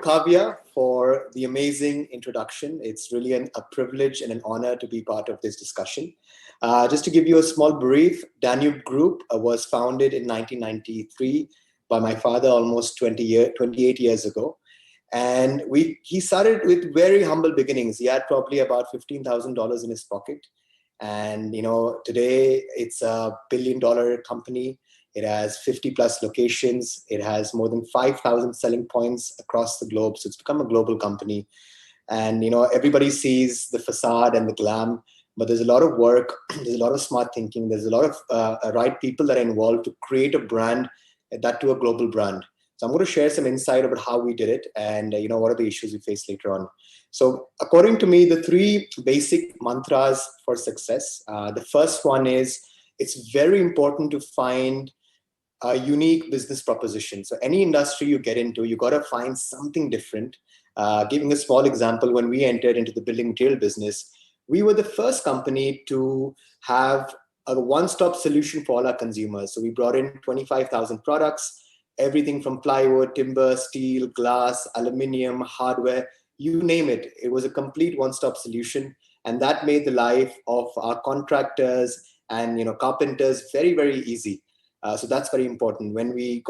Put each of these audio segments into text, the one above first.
Kavya, for the amazing introduction. It's really a privilege and an honor to be part of this discussion. Just to give you a small brief, Danube Group was founded in 1993 by my father almost 28 years ago. And he started with very humble beginnings. He had probably about $15,000 in his pocket. And today it's a billion-dollar company. It has 50 plus locations. It has more than 5,000 selling points across the globe. So it's become a global company. And everybody sees the facade and the glam, but there's a lot of work. There's a lot of smart thinking. There's a lot of right people that are involved to create a brand, that to a global brand. So I'm going to share some insight about how we did it and what are the issues we face later on. So according to me, the three basic mantras for success. The first one is it's very important to find a unique business proposition. So any industry you get into, you got to find something different. Giving a small example, when we entered into the building material business, we were the first company to have a one-stop solution for all our consumers. So we brought in 25,000 products, everything from plywood, timber, steel, glass, aluminium, hardware, you name it. It was a complete one-stop solution. And that made the life of our contractors and carpenters very, very easy. So that's very important. When we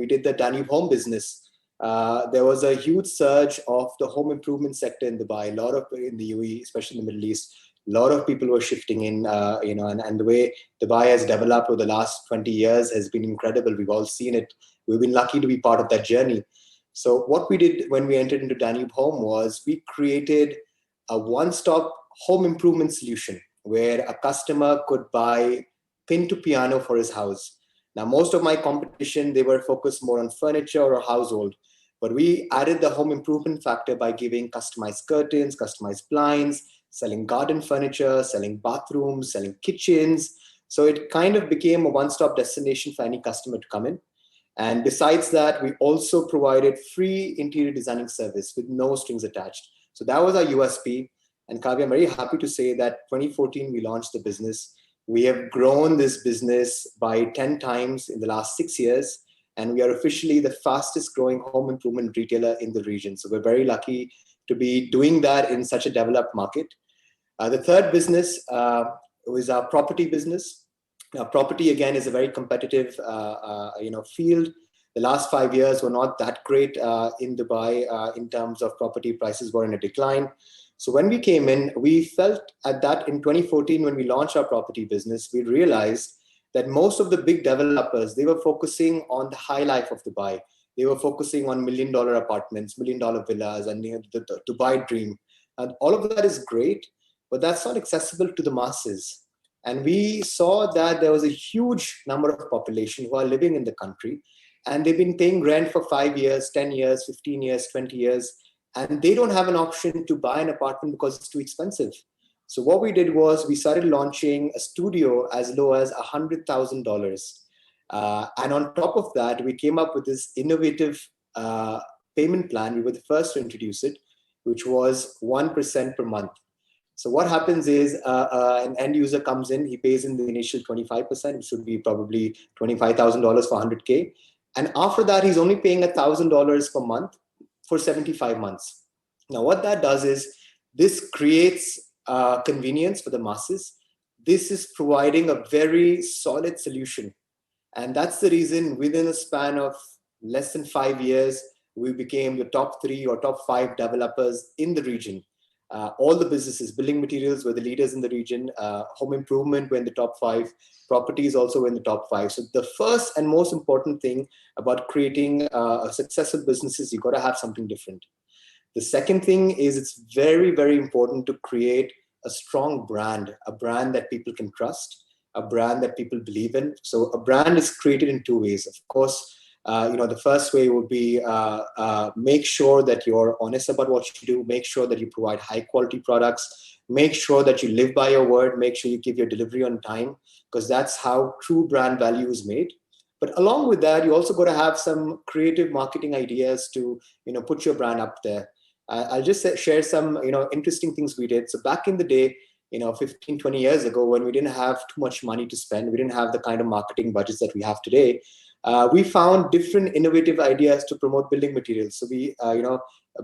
did the Danube home business, there was a huge surge of the home improvement sector in Dubai. A lot of in the UAE, especially in the Middle East, a lot of people were shifting in. And the way Dubai has developed over the last 20 years has been incredible. We've all seen it. We've been lucky to be part of that journey. So what we did when we entered into Danube Home was we created a one-stop home improvement solution where a customer could buy pin to piano for his house. Now, most of my competition, they were focused more on furniture or household, but we added the home improvement factor by giving customized curtains, customized blinds, selling garden furniture, selling bathrooms, selling kitchens. So it kind of became a one-stop destination for any customer to come in. And besides that, we also provided free interior designing service with no strings attached. So that was our USP. And Kavya, I'm very happy to say that 2014, we launched the business. We have grown this business by 10 times in the last 6 years, and we are officially the fastest growing home improvement retailer in the region. So we're very lucky to be doing that in such a developed market. The third business was our property business. Now, property, again, is a very competitive field. The last 5 years were not that great in Dubai in terms of property prices were in a decline. So when we came in, we felt at that in 2014, when we launched our property business, we realized that most of the big developers, they were focusing on the high life of Dubai. They were focusing on $1 million apartments, $1 million villas, and the Dubai dream. And all of that is great, but that's not accessible to the masses. And we saw that there was a huge number of population who are living in the country, and they've been paying rent for 5 years, 10 years, 15 years, 20 years, and they don't have an option to buy an apartment because it's too expensive. So what we did was we started launching a studio as low as $100,000. And on top of that, we came up with this innovative payment plan. We were the first to introduce it, which was 1% per month. So what happens is an end user comes in, he pays in the initial 25%, which should be probably $25,000 for 100K. And after that, he's only paying $1,000 per month for 75 months. Now, what that does is this creates convenience for the masses. This is providing a very solid solution. And that's the reason within a span of less than 5 years, we became the top 3 or top 5 developers in the region. All the businesses, building materials were the leaders in the region, home improvement were in the top 5, properties also were in the top 5. So the first and most important thing about creating a successful business is you got to have something different. The second thing is it's very, very important to create a strong brand, a brand that people can trust, a brand that people believe in. So a brand is created in 2 ways. Of course, the first way would be make sure that you're honest about what you do, make sure that you provide high quality products, make sure that you live by your word, make sure you give your delivery on time, because that's how true brand value is made. But along with that, you also got to have some creative marketing ideas to put your brand up there. I'll just share some interesting things we did. So back in the day, 15, 20 years ago, when we didn't have too much money to spend, we didn't have the kind of marketing budgets that we have today. we found different innovative ideas to promote building materials. So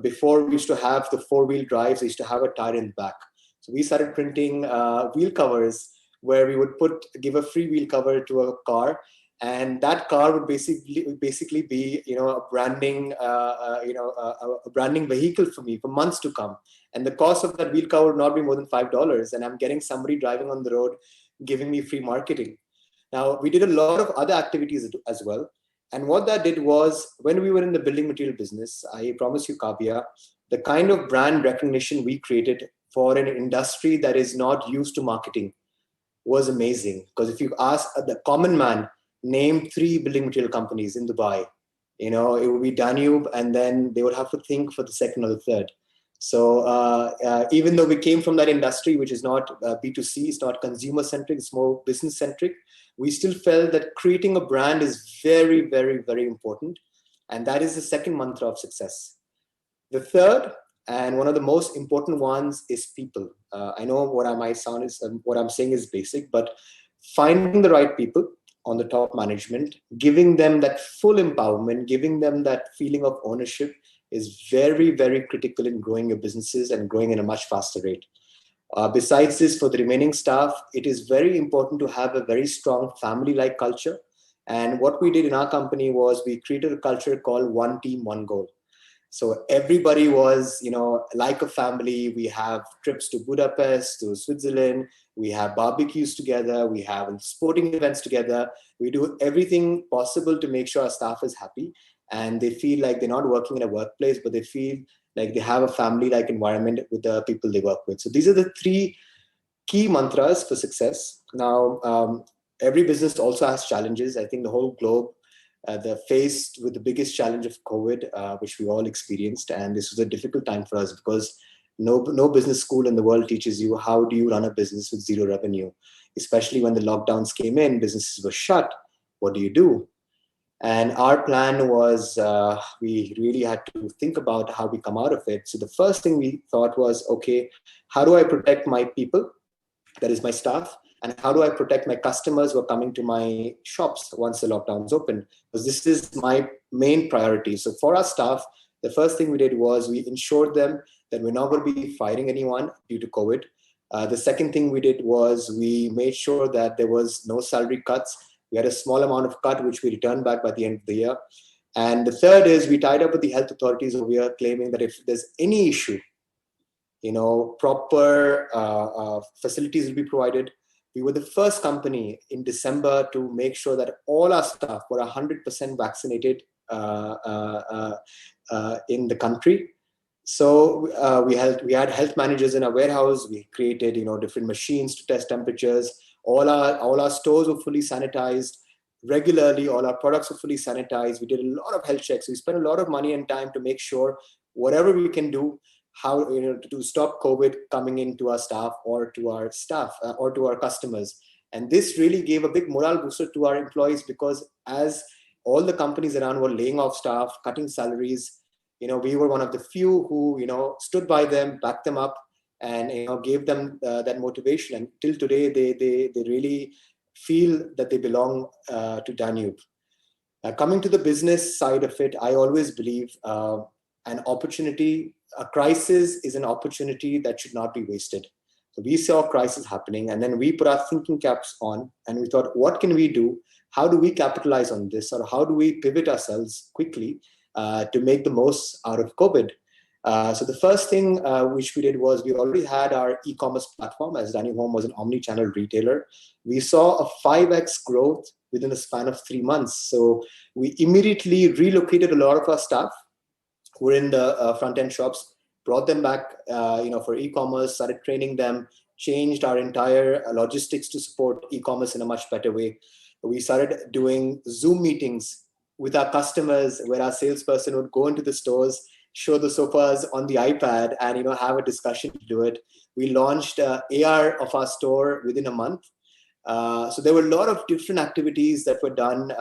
before we used to have the four-wheel drives, we used to have a tire in the back. So we started printing wheel covers where we would give a free wheel cover to a car, and that car would basically be a branding a branding vehicle for me for months to come. And the cost of that wheel cover would not be more than $5, and I'm getting somebody driving on the road giving me free marketing. Now, we did a lot of other activities as well. And what that did was, when we were in the building material business, I promise you, Kavya, the kind of brand recognition we created for an industry that is not used to marketing was amazing. Because if you ask the common man, name three building material companies in Dubai, it would be Danube, and then they would have to think for the second or the third. So even though we came from that industry, which is not B2C, it's not consumer centric, it's more business centric, we still felt that creating a brand is very, very, very important. And that is the second mantra of success. The third, and one of the most important ones, is people. I know what I might sound is what I'm saying is basic, but finding the right people on the top management, giving them that full empowerment, giving them that feeling of ownership is very, very critical in growing your businesses and growing in a much faster rate. Besides this, for the remaining staff, it is very important to have a very strong family-like culture. And what we did in our company was we created a culture called One Team, One Goal. So everybody was, like a family. We have trips to Budapest, to Switzerland. We have barbecues together. We have sporting events together. We do everything possible to make sure our staff is happy and they feel like they're not working in a workplace, but they feel like they have a family-like environment with the people they work with. So these are the three key mantras for success. Now, every business also has challenges. I think the whole globe, they're faced with the biggest challenge of COVID, which we all experienced. And this was a difficult time for us because no business school in the world teaches you how do you run a business with zero revenue, especially when the lockdowns came in, businesses were shut. What do you do? And our plan was we really had to think about how we come out of it. So the first thing we thought was, okay, how do I protect my people, that is my staff, and how do I protect my customers who are coming to my shops once the lockdowns open? Because this is my main priority. So for our staff, the first thing we did was we ensured them that we're not going to be firing anyone due to COVID. The second thing we did was we made sure that there was no salary cuts. We had a small amount of cut, which we returned back by the end of the year. And the third is we tied up with the health authorities over here, claiming that if there's any issue, proper facilities will be provided. We were the first company in December to make sure that all our staff were 100% vaccinated in the country. So we had health managers in our warehouse. We created different machines to test temperatures. All our stores were fully sanitized regularly. All our products were fully sanitized. We did a lot of health checks. We spent a lot of money and time to make sure whatever we can do, how to stop COVID coming into our staff or to our customers. And this really gave a big morale booster to our employees, because as all the companies around were laying off staff, cutting salaries, we were one of the few who stood by them, backed them up, and gave them that motivation. And till today, they really feel that they belong to Danube. Coming to the business side of it, I always believe an opportunity, a crisis is an opportunity that should not be wasted. So we saw a crisis happening, and then we put our thinking caps on, and we thought, what can we do? How do we capitalize on this? Or how do we pivot ourselves quickly to make the most out of COVID? So the first thing which we did was we already had our e-commerce platform, as Danube Home was an omni-channel retailer. We saw a 5x growth within the span of 3 months. So we immediately relocated a lot of our staff who were in the front-end shops, brought them back for e-commerce, started training them, changed our entire logistics to support e-commerce in a much better way. We started doing Zoom meetings with our customers, where our salesperson would go into the stores, show the sofas on the iPad, and have a discussion to do it. We launched AR of our store within a month. So there were a lot of different activities that were done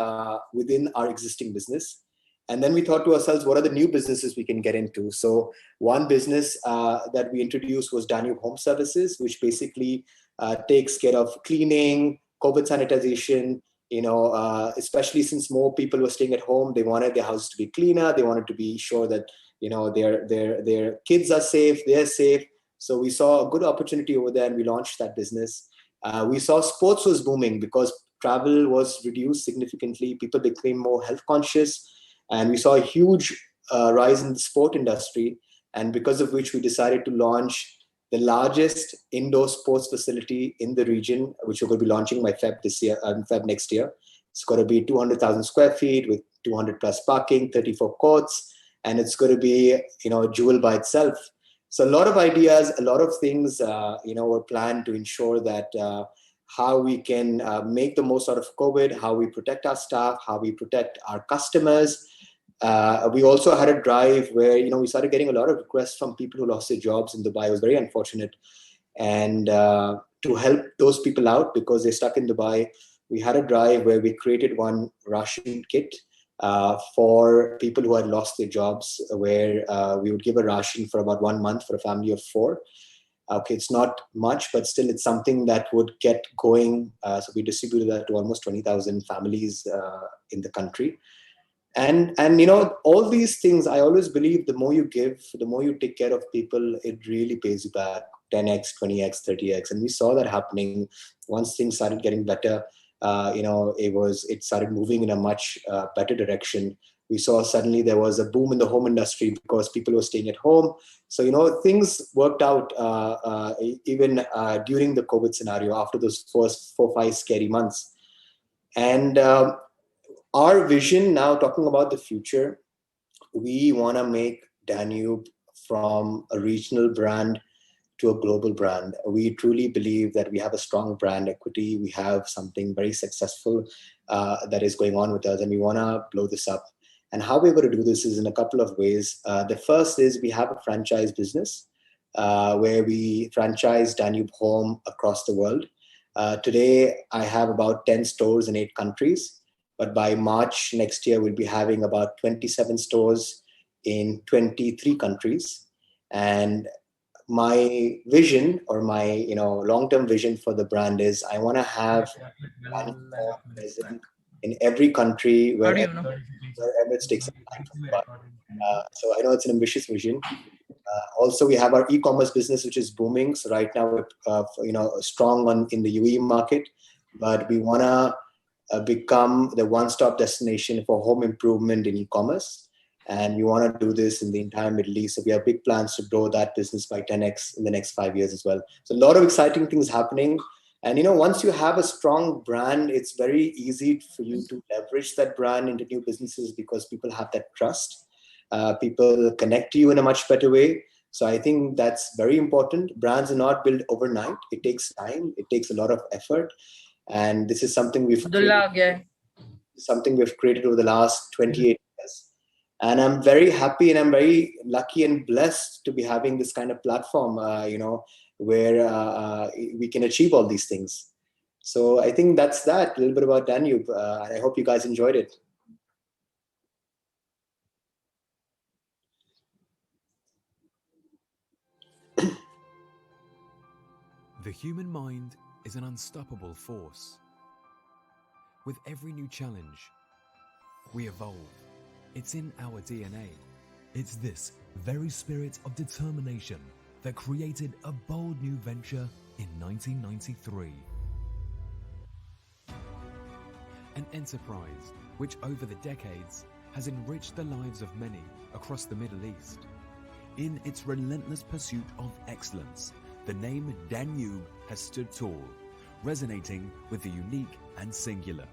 within our existing business. And then we thought to ourselves, what are the new businesses we can get into? So one business that we introduced was Danube Home Services, which basically takes care of cleaning, COVID sanitization, especially since more people were staying at home, they wanted their houses to be cleaner. They wanted to be sure that, their kids are safe, they're safe. So we saw a good opportunity over there and we launched that business. We saw sports was booming because travel was reduced significantly. People became more health conscious, and we saw a huge rise in the sport industry. And because of which we decided to launch the largest indoor sports facility in the region, which we're going to be launching by Feb next year. It's going to be 200,000 square feet with 200 plus parking, 34 courts, and it's going to be, a jewel by itself. So a lot of ideas, a lot of things, were planned to ensure that how we can make the most out of COVID, how we protect our staff, how we protect our customers. We also had a drive where, we started getting a lot of requests from people who lost their jobs in Dubai. It was very unfortunate. And to help those people out because they're stuck in Dubai, we had a drive where we created one ration kit for people who had lost their jobs, where we would give a ration for about 1 month for a family of 4. Okay, it's not much, but still it's something that would get going. So we distributed that to almost 20,000 families in the country. And all these things, I always believe the more you give, the more you take care of people, it really pays you back 10x, 20x, 30x. And we saw that happening once things started getting better. It started moving in a much better direction. We saw suddenly there was a boom in the home industry because people were staying at home. So, things worked out even during the COVID scenario after those first 4-5 scary months. And our vision now, talking about the future, we want to make Danube from a regional brand to a global brand. We truly believe that we have a strong brand equity. We have something very successful that is going on with us, and we want to blow this up. And how we're going to do this is in a couple of ways. The first is we have a franchise business where we franchise Danube Home across the world. Today, I have about 10 stores in 8 countries. But by March next year, we'll be having about 27 stores in 23 countries. And my vision, or my long-term vision for the brand, is I want to have present in every country where Emirates takes a plan from Dubai. So I know it's an ambitious vision. Also, we have our e-commerce business, which is booming. So right now, we're strong in the UAE market, but we want to become the one-stop destination for home improvement in e-commerce. And we want to do this in the entire Middle East. So we have big plans to grow that business by 10x in the next 5 years as well. So a lot of exciting things happening. And, once you have a strong brand, it's very easy for you to leverage that brand into new businesses because people have that trust. People connect to you in a much better way. So I think that's very important. Brands are not built overnight. It takes time. It takes a lot of effort. And this is something we've created over the last 28 years. And I'm very happy and I'm very lucky and blessed to be having this kind of platform, where we can achieve all these things. So I think that's that, a little bit about Danube. And I hope you guys enjoyed it. The human mind is an unstoppable force. With every new challenge, we evolve. It's in our DNA. It's this very spirit of determination that created a bold new venture in 1993. An enterprise which over the decades has enriched the lives of many across the Middle East. In its relentless pursuit of excellence, the name Danube has stood tall, resonating with the unique and singular.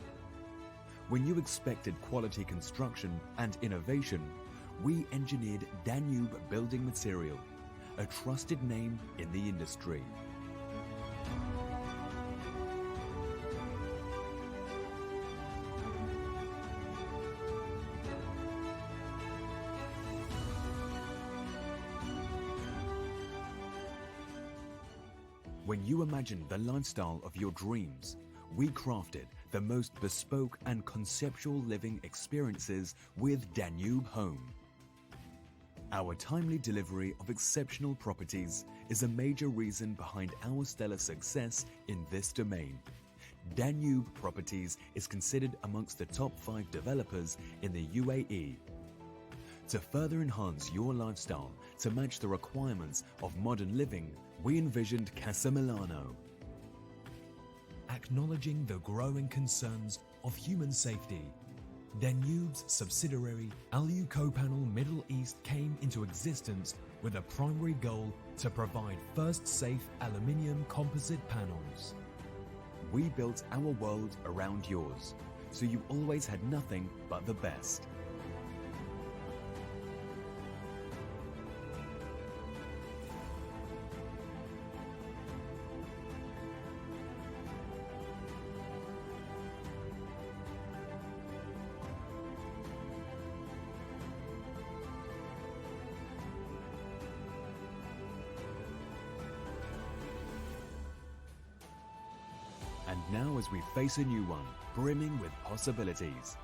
When you expected quality construction and innovation, we engineered Danube Building Material, a trusted name in the industry. When you imagine the lifestyle of your dreams, we crafted the most bespoke and conceptual living experiences with Danube Home. Our timely delivery of exceptional properties is a major reason behind our stellar success in this domain. Danube Properties is considered amongst the top 5 developers in the UAE. To further enhance your lifestyle to match the requirements of modern living, we envisioned Casa Milano. Acknowledging the growing concerns of human safety, Danube's subsidiary Alu Copanel Middle East came into existence with a primary goal to provide first safe aluminium composite panels. We built our world around yours, so you always had nothing but the best. And now as we face a new one, brimming with possibilities.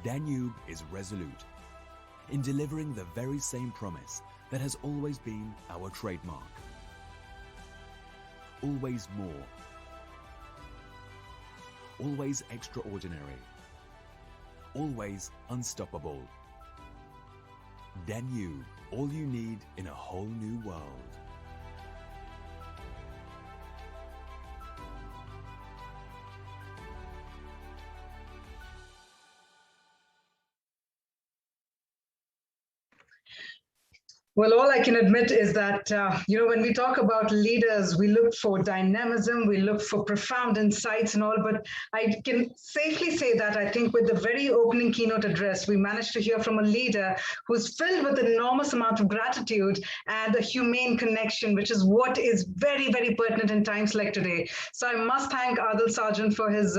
Danube is resolute in delivering the very same promise that has always been our trademark. Always more. Always extraordinary. Always unstoppable. Danube, all you need in a whole new world. Well, all I can admit is that, when we talk about leaders, we look for dynamism, we look for profound insights and all, but I can safely say that I think with the very opening keynote address, we managed to hear from a leader who's filled with an enormous amount of gratitude and a humane connection, which is what is very, very pertinent in times like today. So I must thank Adil Sajan for his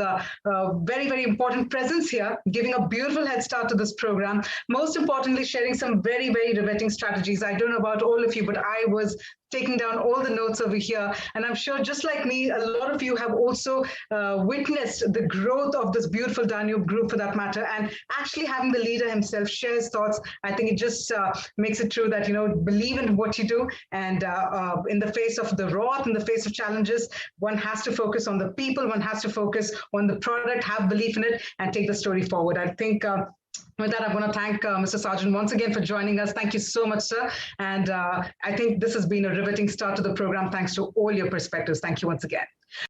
very, very important presence here, giving a beautiful head start to this program. Most importantly, sharing some very, very riveting strategies. I don't know about all of you, but I was taking down all the notes over here. And I'm sure just like me, a lot of you have also witnessed the growth of this beautiful Danube group for that matter. And actually having the leader himself share his thoughts, I think it just makes it true that, believe in what you do. And in the face of the wrath, in the face of challenges, one has to focus on the people, one has to focus on the product, have belief in it, and take the story forward. I think with that, I want to thank Mr. Sajan once again for joining us. Thank you so much, sir. And I think this has been a riveting start to the program. Thanks to all your perspectives. Thank you once again.